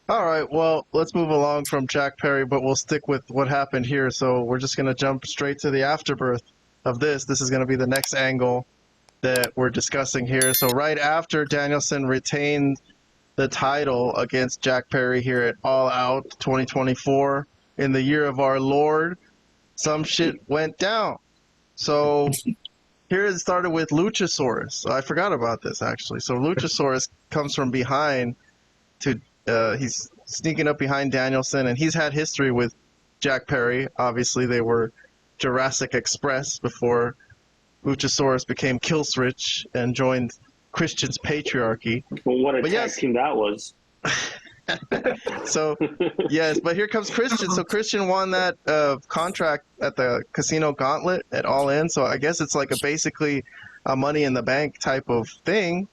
All right, well, let's move along from Jack Perry, but we'll stick with what happened here. So we're just going to jump straight to the afterbirth of this. This is going to be the next angle that we're discussing here. So right after Danielson retained the title against Jack Perry here at All Out 2024 in the year of our Lord, some shit went down. So here it started with Luchasaurus. I forgot about this, actually. So Luchasaurus comes from behind to he's sneaking up behind Danielson, and he's had history with Jack Perry. Obviously, they were Jurassic Express before Luchasaurus became Killswitch and joined Christian's patriarchy. Well, what a tag team that was. So, yes, but here comes Christian. So Christian won that contract at the Casino Gauntlet at All In. So I guess it's like basically a Money in the Bank type of thing.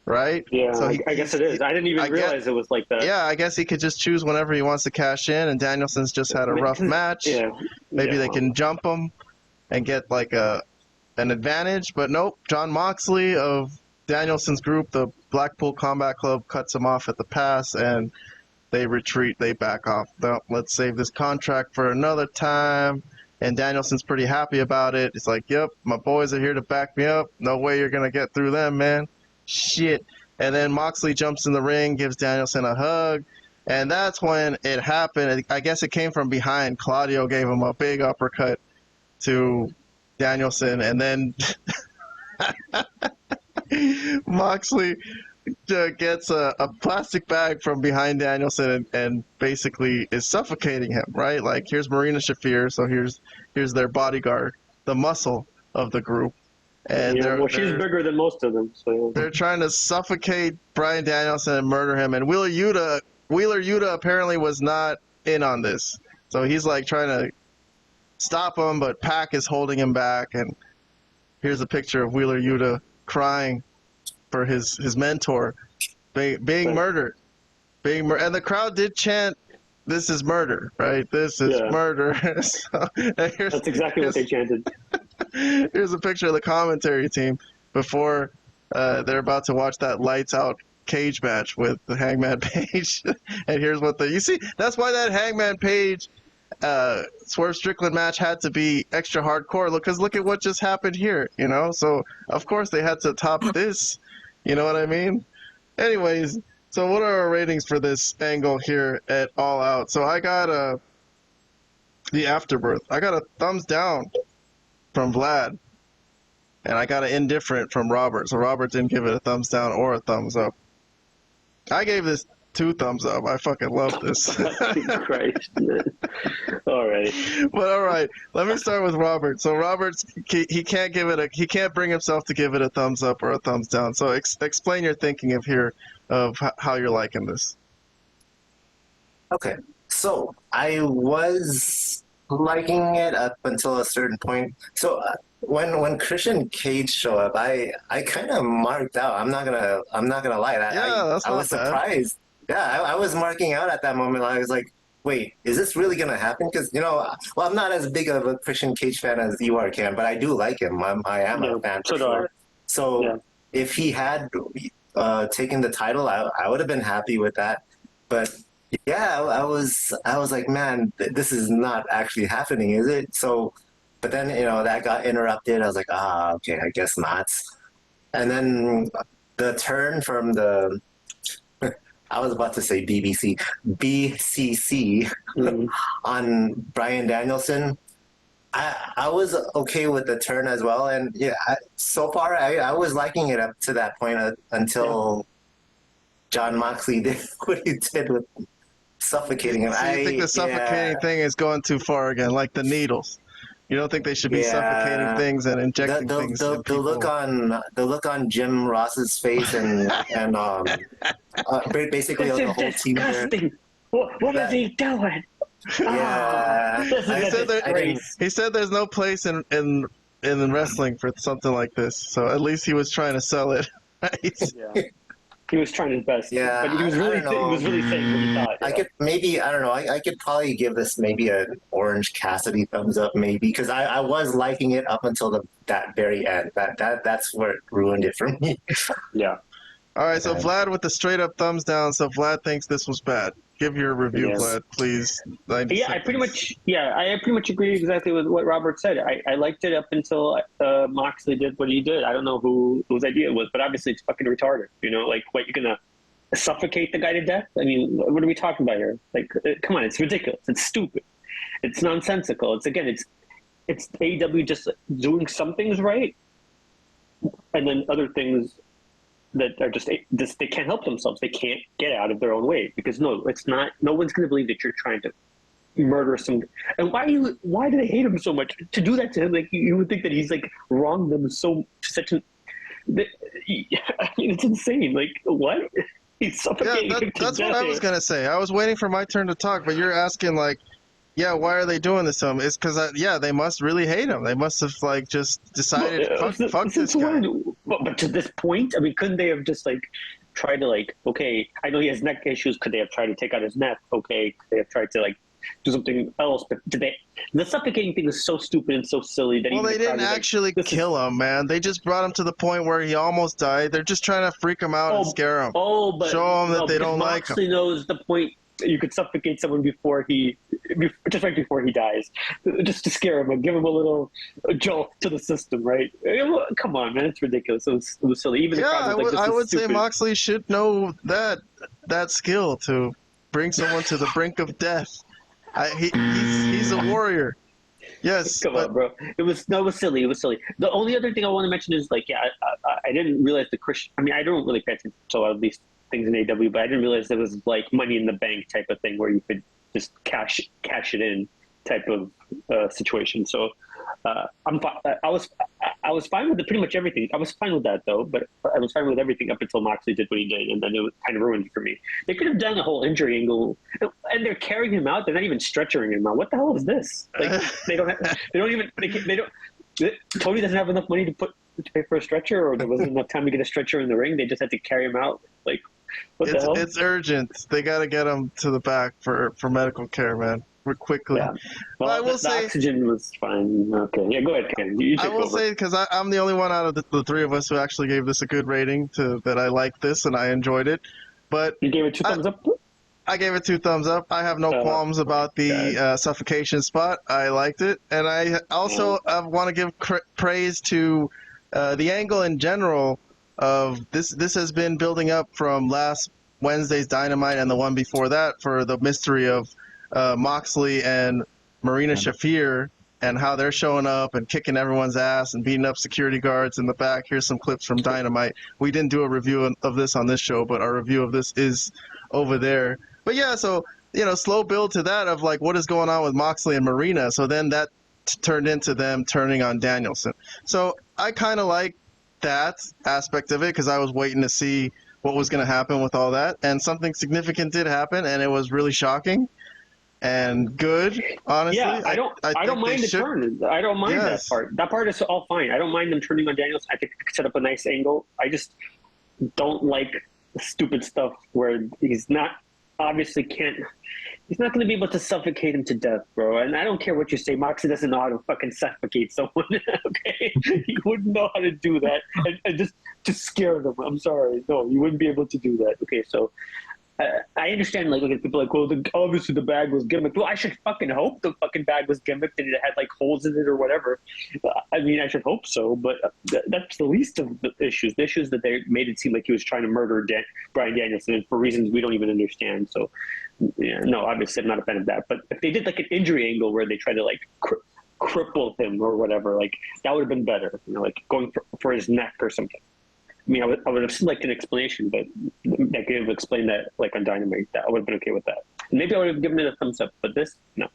Right? Yeah, so I guess it is. I didn't even realize it was like that. Yeah, I guess he could just choose whenever he wants to cash in, and Danielson's just had a rough match. Yeah. Maybe they can jump him and get like an advantage, but nope. John Moxley of Danielson's group, the Blackpool Combat Club, cuts him off at the pass, and they retreat. They back off. No, let's save this contract for another time. And Danielson's pretty happy about it. He's like, yep, my boys are here to back me up. No way you're going to get through them, man. Shit. And then Moxley jumps in the ring, gives Danielson a hug, and that's when it happened. I guess it came from behind. Claudio gave him a big uppercut to Danielson, and then Moxley gets a plastic bag from behind Danielson and basically is suffocating him, right? Like, here's Marina Shafir, so here's their bodyguard, the muscle of the group. And she's bigger than most of them. So they're trying to suffocate Bryan Danielson and murder him. And Wheeler Yuta apparently was not in on this. So he's like trying to stop him, but Pac is holding him back. And here's a picture of Wheeler Yuta crying for his mentor being murdered. And the crowd did chant, "This is murder," right? This is murder. So, that's exactly what they chanted. Here's a picture of the commentary team before they're about to watch that lights out cage match with the Hangman Page. And here's what you see. That's why that Hangman Page Swerve Strickland match had to be extra hardcore. Because look at what just happened here, you know? So, of course, they had to top this. You know what I mean? Anyways, so what are our ratings for this angle here at All Out? So I got the afterbirth. I got a thumbs down from Vlad, and I got an indifferent from Robert. So Robert didn't give it a thumbs down or a thumbs up. I gave this 2 thumbs up. I fucking love this. Christ. All right. But all right, let me start with Robert. So Robert's he can't bring himself to give it a thumbs up or a thumbs down. So explain your thinking of how you're liking this. Okay, so I was liking it up until a certain point. So when Christian Cage showed up, I kind of marked out. I'm not gonna lie. I was surprised. Yeah, I was marking out at that moment. I was like, wait, is this really gonna happen? Because I'm not as big of a Christian Cage fan as you are, Cam, but I do like him. I am a fan for sure. So if he had taken the title, I would have been happy with that. But yeah, I was like, man, this is not actually happening, is it? So, but then, that got interrupted. I was like, okay, I guess not. And then the turn from I was about to say BCC on Bryan Danielson. I was okay with the turn as well. And yeah, so far I was liking it up to that point until John Moxley did what he did with suffocating him. So you think the suffocating thing is going too far again, like the needles? You don't think they should be suffocating things and injecting things? The look on Jim Ross's face and basically the whole team there. What is he doing? Yeah, he said there's no place in wrestling for something like this. So at least he was trying to sell it. Right? Yeah. He was trying his best, but he was really saying what he thought. I could probably give this maybe an OrangeCassidy thumbs up, maybe, because I was liking it up until that very end. That's where it ruined it for me. Yeah. All right, so Vlad with the straight up thumbs down. So Vlad thinks this was bad. Give your review, Vlad, please. I pretty much agree exactly with what Robert said. I liked it up until Moxley did what he did. I don't know whose idea it was, but obviously it's fucking retarded. You know, like, what, you're gonna suffocate the guy to death? I mean, what are we talking about here? Like, come on, it's ridiculous. It's stupid. It's nonsensical. It's AEW just doing some things right, and then other things that are just they can't help themselves. They can't get out of their own way, because it's not. No one's going to believe that you're trying to murder some. And why do they hate him so much? To do that to him, like, you would think that he's like wronged them such an. I mean, it's insane. Like, what? He's suffocating. Yeah, that's what I was gonna say. I was waiting for my turn to talk, but you're asking, like, yeah, why are they doing this to him? It's because they must really hate him. They must have, like, just decided fuck this guy. But to this point, I mean, couldn't they have just, like, tried to, like, okay, I know he has neck issues. Could they have tried to take out his neck? Okay, could they have tried to, like, do something else? But the suffocating thing is so stupid and so silly that they didn't actually kill him, man. They just brought him to the point where he almost died. They're just trying to freak him out and scare him. But show him that they don't like him. Moxley knows the point. You could suffocate someone just right before he dies, just to scare him and give him a little jolt to the system, right? Come on, man, it's ridiculous. It was silly. Even I would say Moxley should know that skill to bring someone to the brink of death. He's a warrior. Yes. Come on, bro. It was silly. It was silly. The only other thing I want to mention is, like, I didn't realize the Christian. I mean, I don't really pay attention to a lot of these things in AW, but I didn't realize it was like Money in the Bank type of thing where you could just cash it in type of situation. So I was fine with pretty much everything. I was fine with that, though, but I was fine with everything up until Moxley did what he did, and then it was kind of ruined for me. They could have done a whole injury angle, and they're carrying him out. They're not even stretching him out. What the hell is this? Like, Tony doesn't have enough money to pay for a stretcher, or there wasn't enough time to get a stretcher in the ring. They just had to carry him out. Like, what the hell? It's urgent. They got to get him to the back for medical care, man. Quickly. Yeah. Well, I will say oxygen was fine. Okay, yeah, go ahead, Ken. I will say, because I'm the only one out of the three of us who actually gave this a good rating, that I liked this and I enjoyed it. But you gave it 2 thumbs up. I gave it 2 thumbs up. I have no qualms about the suffocation spot. I liked it, and I also want to give praise to the angle in general of this. This has been building up from last Wednesday's Dynamite and the one before that, for the mystery of Moxley and Marina Shafir, and how they're showing up and kicking everyone's ass and beating up security guards in the back. Here's some clips from Dynamite. We didn't do a review of this on this show, but our review of this is over there. But yeah, so, slow build to that of, like, what is going on with Moxley and Marina. So then that turned into them turning on Danielson. So I kind of like that aspect of it, because I was waiting to see what was going to happen with all that. And something significant did happen, and it was really shocking and good, honestly. Yeah, I don't mind the turn. I don't mind that part. That part is all fine. I don't mind them turning on Danielson. I think they could set up a nice angle. I just don't like the stupid stuff where he's not going to be able to suffocate him to death, bro. And I don't care what you say. Moxley doesn't know how to fucking suffocate someone, okay? He wouldn't know how to do that and just scare them. I'm sorry. No, you wouldn't be able to do that. Okay, so I understand, like, people are like, well, obviously the bag was gimmicked. Well, I should fucking hope the fucking bag was gimmicked and it had, like, holes in it or whatever. I mean, I should hope so, but that's the least of the issues. The issues that they made it seem like he was trying to murder Bryan Danielson for reasons we don't even understand. So, yeah, no, obviously I'm not a fan of that. But if they did, like, an injury angle where they tried to, like, cripple him or whatever, like, that would have been better. Like, going for his neck or something. I mean, I would have liked an explanation, but they could have explained that, like, on Dynamite. That I would have been okay with that. Maybe I would have given it a thumbs up, but this, no.